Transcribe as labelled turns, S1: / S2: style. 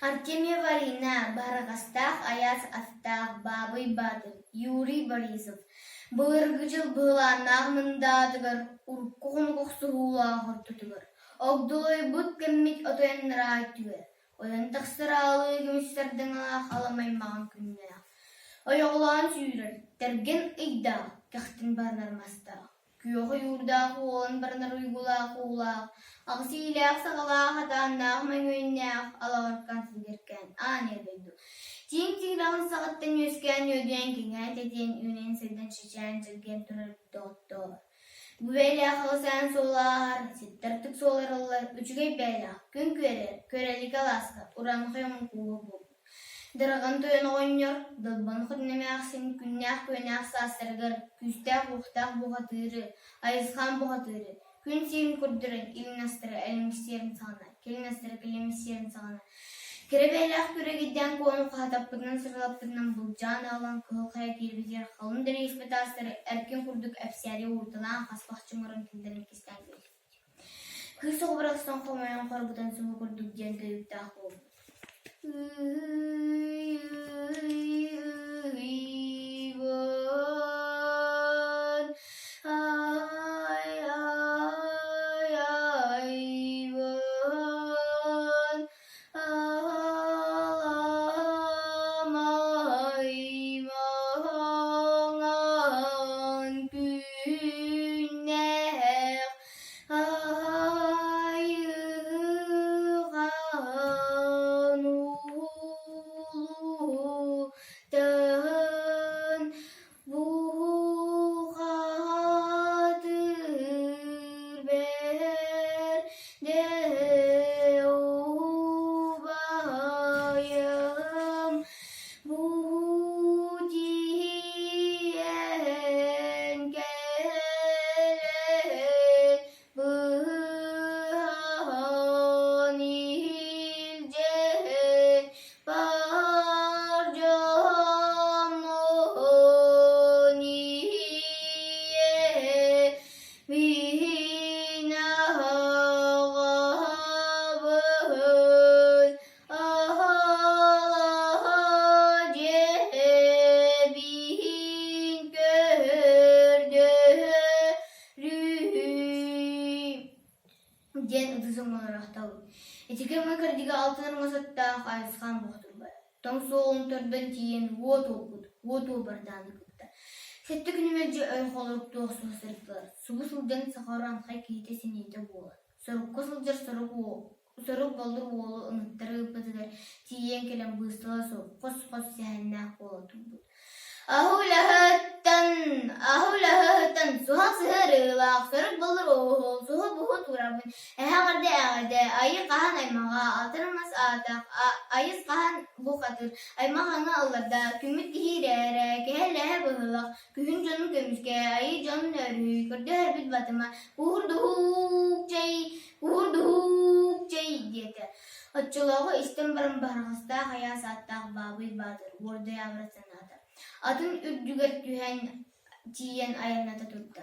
S1: Артемия Варина, Барагастах, Аяс Астах, Бабый Батыр, Юрий Борисов. Былыргы жыл быланнақ мындадығыр, уркуғын құқсуғылағыр тұтығыр. Огдолой бұт кәммет отойынныра айтығыр. Ойын тақсыралы көмістердің ақ аламаймаған күннен. Ойоғылан сүйірір, тәрген ұйда, кәқтін барнармастақ. Күйоғы юрдақ оғын барнар ұйғылақ оғылақ. Ақсы иләқ сағалақ атаннақ мәңгөйіннәқ алағырқан сілгеркен. Ан ербейді. Тиң-тиңрағын сағаттан өскен өден кеңәт етен үнен сілден шешен жүрген тұрыр доғыттығы. Бүбәйлі ақылсан солар, сеттіртік солар олар, үчігей бәйлі, күн көрер, көрелік аласқа, ұран қоймын қуы бұл. Дырағын тойын ойныр, дылбын құднеме ақсын, күннәқ көнәқ састырғыр, күстәқ ұқтақ бұғатыры, айызхан бұғатыры, күн сейін күрдірін, илінастыры әлімістерін сағына, келінастыры келемістерін сағына. Керебейлақ көрегеден қону қатаппынан сырлаппынан бұл жан алан қылқая келбезер қалын дәрі еспетастыры әркен күрдік әпсәрі ортынан қаспақ чымырын келдерін кестен келді. Күл соғыбырақстан қомайын қорбыдан сұмы күрдік ден көйікті ақ болды. Ден ұтызың мұнырақтауы. Етеке мүкірдегі алтыныр мұсаттағы айысқан бұқтыр бар. Тоң соғын тұрдың тиен от обырданы күтті. Сәтті күнімелде өл қолырып тоғысу сұрыптылар. Сұғы сұлдың сақаран қай кейте сенейді болар. Сұрыққы сұлдыр сұрық болдыр олы ұмыттыры ұпытыдар. Тиен келем бұстылы соқ, қос-қос сәхіннәқ болы тұлбұд. Ahulahatan, suhak seherılak, sörük bulur oğul, suhu buhu turabın. Ağırda, ayı qahan aymağa, altırmaz ataq, ayız qahan buqatır, aymağını alırda, kümüt gihirere, kehellehe bıhılaq, kühün canın kömüşke, ayı canın örü, kürdü herbit batıma, buhurduhuk çay, diyete. Atçılığı istem barın barğısta, haya sattaq, babı badır, orada yavrat sanatı. Atın ürdügər tühən tiyen ayarnata tuttu.